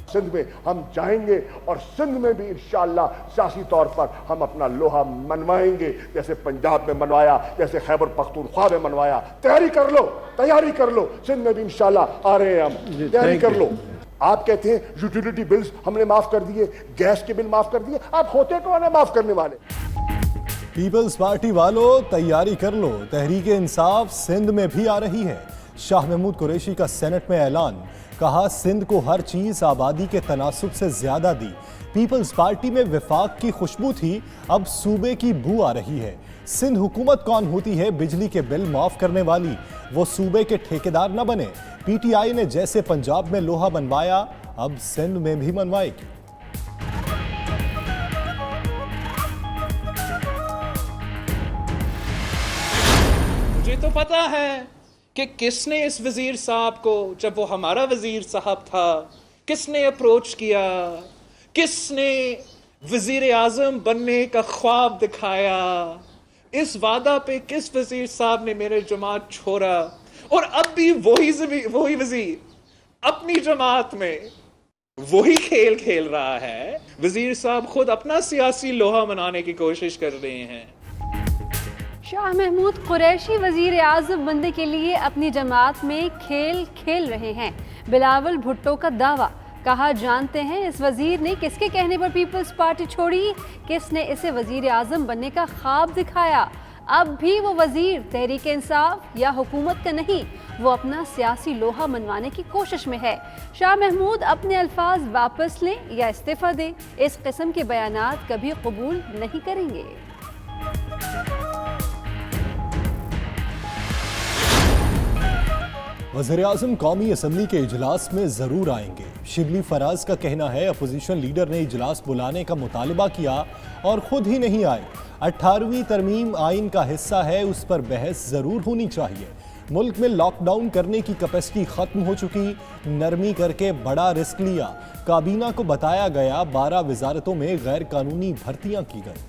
सिंध में हम जाएंगे और सिंध में भी इंशाअल्लाह सियासी तौर पर हम अपना लोहा मनवाएंगे, जैसे पंजाब में मनवाया, जैसे खैबर पख्तूनख्वा में मनवाया। तैयारी कर लो, सिंध में भी इंशाअल्लाह आ रहे हैं हम, तैयारी कर लो। आप कहते हैं यूटिलिटी बिल्स हमने माफ कर दिए, गैस के बिल माफ कर दिए, आप होते कौन है माफ करने वाले? पीपल्स पार्टी वालों तैयारी कर लो, तहरीक इंसाफ सिंध में भी आ रही है। शाह महमूद कुरैशी का सेनेट में ऐलान, कहा सिंध को हर चीज आबादी के तनासुब से ज्यादा दी। पीपल्स पार्टी में विफाक की खुशबू थी, अब सूबे की बू आ रही है। सिंध हुकूमत कौन होती है बिजली के बिल माफ करने वाली, वो सूबे के ठेकेदार न बने। पीटीआई ने जैसे पंजाब में लोहा बनवाया, अब सिंध में भी मनवाएगी। मुझे तो पता है कि किसने इस वजीर साहब को, जब वो हमारा वजीर साहब था, किसने अप्रोच किया, किसने वजीर आजम बनने का ख्वाब दिखाया। इस वादा पे किस वजीर साहब ने मेरे जमात छोड़ा, और अब भी वही वजीर अपनी जमात में वही खेल खेल रहा है। वजीर साहब खुद अपना सियासी लोहा मनाने की कोशिश कर रहे हैं। शाह महमूद कुरैशी वजीर आज़म बनने के लिए अपनी जमात में खेल खेल रहे हैं। बिलावल भुट्टो का दावा, कहा जानते हैं इस वजीर ने किसके कहने पर पीपल्स पार्टी छोड़ी, किसने इसे वजीर आज़म बनने का ख्वाब दिखाया। अब भी वो वजीर तहरीक इंसाफ या हुकूमत का नहीं, वो अपना सियासी लोहा मनवाने की कोशिश में है। शाह महमूद अपने अल्फाज वापस लें या इस्तीफा दें, इस किस्म के बयानात कभी कबूल नहीं करेंगे। वज़ीर-ए-आज़म कौमी असम्बली के इजलास में जरूर आएंगे। शिबली फराज का कहना है अपोजिशन लीडर ने इजलास बुलाने का मुतालबा किया और खुद ही नहीं आए। 18वीं तरमीम आइन का हिस्सा है, उस पर बहस जरूर होनी चाहिए। मुल्क में लॉकडाउन करने की कैपेसिटी खत्म हो चुकी, नरमी करके बड़ा रिस्क लिया। काबीना को बताया गया 12 वजारतों में गैर कानूनी भर्तियां की गई।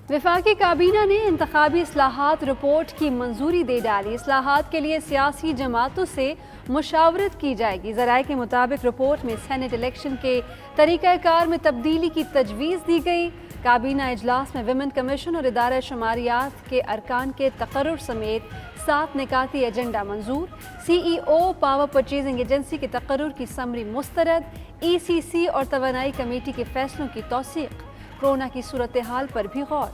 वफाकी काबीना ने इंतखाबी इस्लाहात रिपोर्ट की मंजूरी दे डाली। इस्लाहात के लिए सियासी जमातों से मुशावरत की जाएगी। ज़राए के मुताबिक रिपोर्ट में सेनेट इलेक्शन के तरीक़ाकार में तब्दीली की तजवीज़ दी गई। काबीना इजलास में विमेन कमीशन और इदारा शुमारियात के अरकान के तकर्रुर समेत 7 निकाती एजेंडा मंजूर। CEO पावर परचेजिंग एजेंसी के तकर्रुर की समरी मुस्तरद। ECC और तवानाई कमेटी के फैसलों की तौसीक। कोरोना की सूरत हाल पर भी गौर।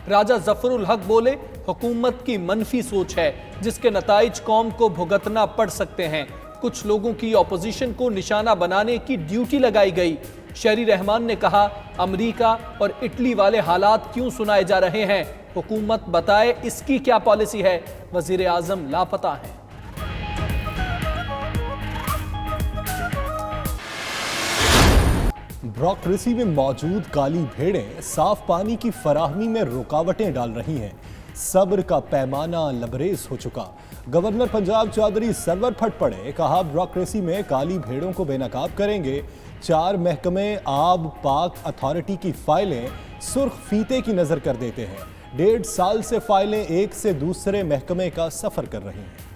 राजा जफरुल हक बोले, हुकूमत की मनफी सोच है जिसके नताइज कौम को भुगतना पड़ सकते हैं। कुछ लोगों की ऑपोजिशन को निशाना बनाने की ड्यूटी लगाई गई। शहरी रहमान ने कहा, अमेरिका और इटली वाले हालात क्यों सुनाए जा रहे हैं, हुकूमत बताए इसकी क्या पॉलिसी है। वजीर आजम लापता हैं। ब्यूरोक्रेसी में मौजूद काली भेड़ें साफ पानी की फराहमी में रुकावटें डाल रही हैं। सब्र का पैमाना लबरेज हो चुका। गवर्नर पंजाब चौधरी सरवर फट पड़े, कहा ब्यूरोक्रेसी में काली भेड़ों को बेनकाब करेंगे। 4 महकमे आब पाक अथॉरिटी की फाइलें सुर्ख फीते की नजर कर देते हैं। 1.5 साल से फाइलें एक से दूसरे महकमे का सफर कर रही हैं।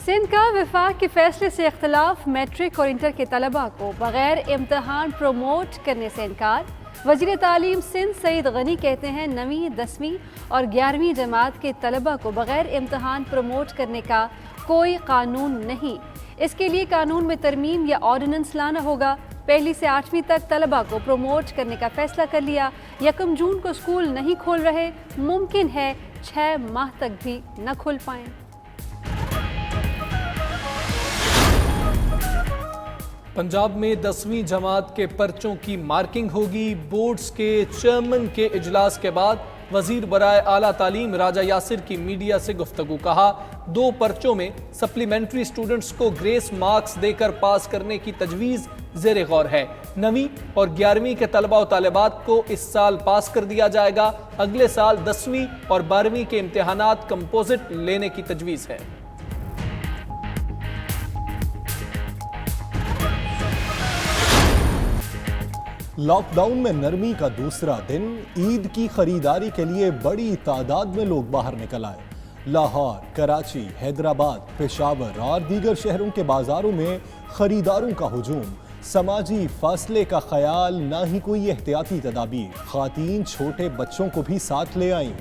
सिंध का वफाक के फैसले से इख्तलाफ, मैट्रिक और इंटर के तलबा को बगैर इम्तहान प्रोमोट करने से इनकार। वज़ीर तालीम सिंध सईद गनी कहते हैं 9वीं, 10वीं और 11वीं जमात के तलबा को बगैर इम्तहान प्रोमोट करने का कोई कानून नहीं। इसके लिए कानून में तरमीम या ऑर्डिनेंस लाना होगा। 1ली से 8वीं तक तलबा को प्रोमोट करने का फैसला कर लिया। 1 जून को स्कूल नहीं खोल रहे, मुमकिन है 6 माह तक भी न खुल पाएँ। पंजाब में 10वीं जमात के पर्चों की मार्किंग होगी। बोर्ड्स के चेयरमैन के इजलास के बाद वजीर बराए आला तालीम राजा यासिर की मीडिया से गुफ्तगू, कहा 2 पर्चों में सप्लीमेंट्री स्टूडेंट्स को ग्रेस मार्क्स देकर पास करने की तजवीज़ ज़ेरे गौर है। 9वीं और 11वीं के तलबा और तालिबात को इस साल पास कर दिया जाएगा। अगले साल 10वीं और 12वीं के इम्तिहानात कंपोजिट लेने की तजवीज़ है। लॉकडाउन में नरमी का दूसरा दिन, ईद की खरीदारी के लिए बड़ी तादाद में लोग बाहर निकल आए। लाहौर, कराची, हैदराबाद, पेशावर और दीगर शहरों के बाजारों में खरीदारों का हुजूम। समाजी फासले का ख्याल, ना ही कोई एहतियाती तदाबीर। खातीन छोटे बच्चों को भी साथ ले आईं।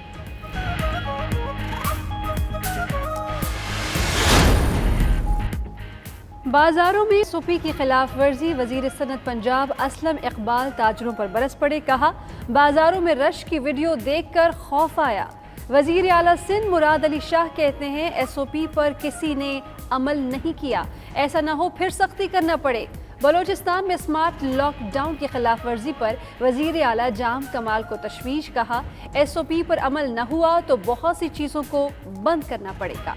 बाजारों में एसओपी की खिलाफ वर्जी, वजीर सनत पंजाब असलम इकबाल ताजरों पर बरस पड़े। कहा, बाजारों में रश की वीडियो देखकर खौफ आया। वजीर आला सिंध मुराद अली शाह कहते हैं, एसओपी पर किसी ने अमल नहीं किया, ऐसा ना हो फिर सख्ती करना पड़े। बलोचिस्तान में स्मार्ट लॉकडाउन की खिलाफ वर्जी पर वजीर आला जाम कमाल को तशवीश। कहा, एसओपी पर अमल न हुआ तो बहुत सी चीज़ों को बंद करना पड़ेगा।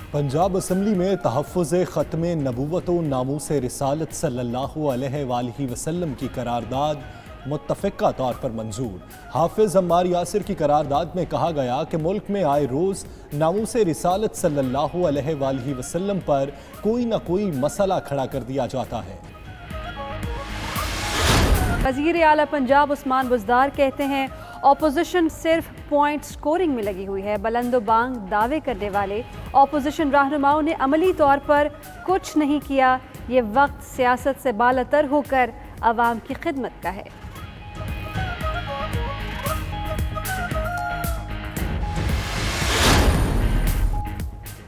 पंजाब असम्बली में तहफ़्फ़ुज़ ख़त्म नबूवत व नामूस रिसालत सल्लल्लाहु अलैहि वसल्लम की करारदाद मुत्तफ़िक़ा तौर पर मंजूर। हाफिज़ अम्मार यासिर की करारदाद में कहा गया कि मुल्क में आए रोज़ नामूस रिसालत सल्लल्लाहु अलैहि वसल्लम पर कोई ना कोई मसला खड़ा कर दिया जाता है। वज़ीर आला पंजाब उस्मान बुज़दार कहते हैं, ऑपोजिशन सिर्फ पॉइंट स्कोरिंग में लगी हुई है। बुलंदोबांग दावे करने वाले ऑपोजिशन रहनुमाओं ने अमली तौर पर कुछ नहीं किया। ये वक्त सियासत से बालातर होकर आवाम की खिदमत का है।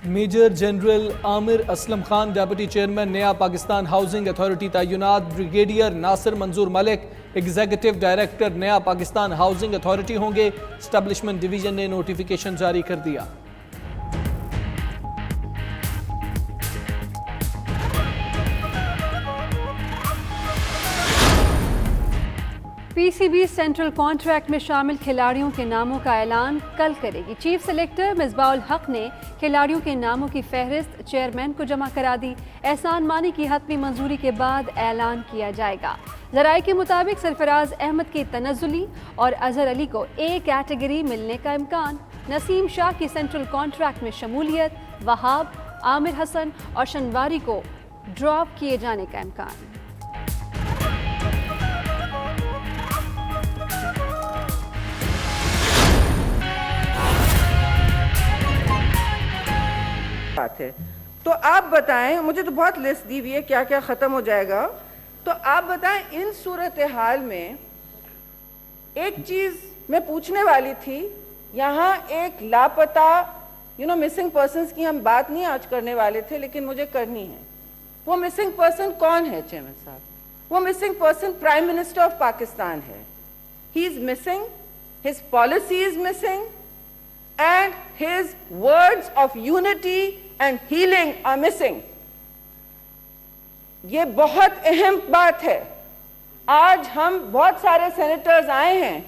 Major general Amir Aslam Khan deputy chairman Naya Pakistan housing authority तैनात। Brigadier Nasir Manzoor Malik executive director Naya Pakistan housing authority होंगे। एस्टेब्लिशमेंट डिवीजन ने नोटिफिकेशन जारी कर दिया। पीसीबी सेंट्रल कॉन्ट्रैक्ट में शामिल खिलाड़ियों के नामों का ऐलान कल करेगी। चीफ सेलेक्टर मिसबाउल हक ने खिलाड़ियों के नामों की फहरिस्त चेयरमैन को जमा करा दी। एहसान मानी की हतमी मंजूरी के बाद ऐलान किया जाएगा। ज़राए के मुताबिक सरफराज अहमद की तनज़्ज़ुली और अजहर अली को ए कैटेगरी मिलने का इम्कान। नसीम शाह की सेंट्रल कॉन्ट्रैक्ट में शमूलियत। वहाब, आमिर हसन और शनवारी को ड्रॉप किए जाने का इम्कान। बात है तो आप बताएं, मुझे तो बहुत लिस्ट दी हुई है क्या क्या खत्म हो जाएगा, तो आप बताएं इन सूरत हाल में एक चीज मैं पूछने वाली थी। यहाँ एक लापता मिसिंग पर्सन्स की हम बात नहीं आज करने वाले थे, लेकिन मुझे करनी है। वो मिसिंग पर्सन कौन है चेयरमैन साहब? वो missing person prime minister of Pakistan है। He is missing, his policy is missing and his words of unity and healing are missing. ये बहुत अहम बात है। आज हम बहुत सारे सेनेटर्स आए हैं,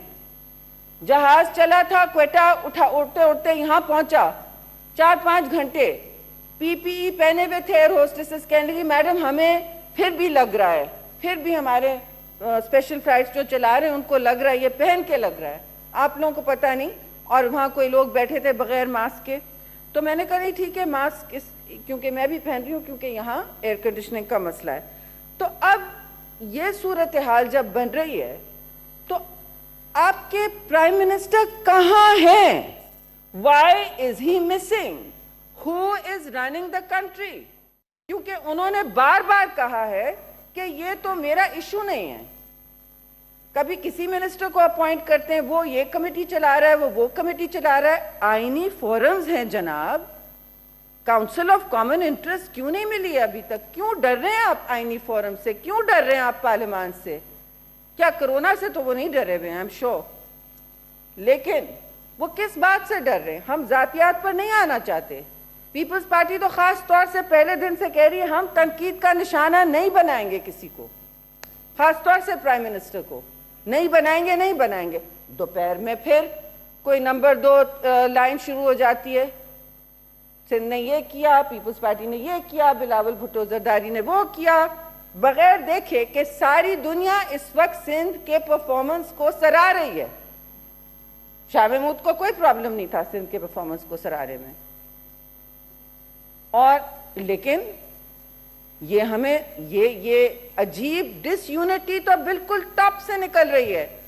जहाज चला था क्वेटा, उड़ते उड़ते यहां पहुंचा, 4-5 घंटे पीपीई पहने हुए थे। एयर होस्टेसेस कहने लगी, मैडम हमें फिर भी लग रहा है, फिर भी हमारे स्पेशल फ्लाइट्स जो चला रहे हैं उनको लग रहा है, ये पहन के लग रहा है, आप लोगों को पता नहीं। और वहाँ कोई लोग बैठे थे बगैर मास्क के, तो मैंने कहा नहीं ठीक है मास्क क्योंकि मैं भी पहन रही हूँ, क्योंकि यहाँ एयर कंडीशनिंग का मसला है। तो अब ये सूरत हाल जब बन रही है तो आपके प्राइम मिनिस्टर कहाँ हैं? Why is he missing? Who is running the country? क्योंकि उन्होंने बार बार कहा है कि ये तो मेरा इशू नहीं है। कभी किसी मिनिस्टर को अपॉइंट करते हैं, वो ये कमेटी चला रहा है, वो कमेटी चला रहा है। आईनी फोरम्स हैं जनाब, काउंसिल ऑफ कॉमन इंटरेस्ट क्यों नहीं मिली है अभी तक? क्यों डर रहे हैं आप आईनी फोरम से? क्यों डर रहे हैं आप पार्लियामान से? क्या कोरोना से तो वो नहीं डरे हुए हैं, आई एम श्योर, लेकिन वो किस बात से डर रहे हैं? हम जातियात पर नहीं आना चाहते। पीपल्स पार्टी तो खास तौर से पहले दिन से कह रही है हम तनकीद का निशाना नहीं बनाएंगे किसी को, खास तौर से प्राइम मिनिस्टर को नहीं बनाएंगे, नहीं बनाएंगे। दोपहर में फिर कोई नंबर 2 लाइन शुरू हो जाती है, सिंध ने ये किया, पीपल्स पार्टी ने ये किया, बिलावल भुट्टो जरदारी ने वो किया, बगैर देखे कि सारी दुनिया इस वक्त सिंध के परफॉर्मेंस को सराह रही है। शाह महमूद को कोई प्रॉब्लम नहीं था सिंध के परफॉर्मेंस को सराहने में, और लेकिन ये हमें ये अजीब डिसयूनिटी तो बिल्कुल टॉप से निकल रही है।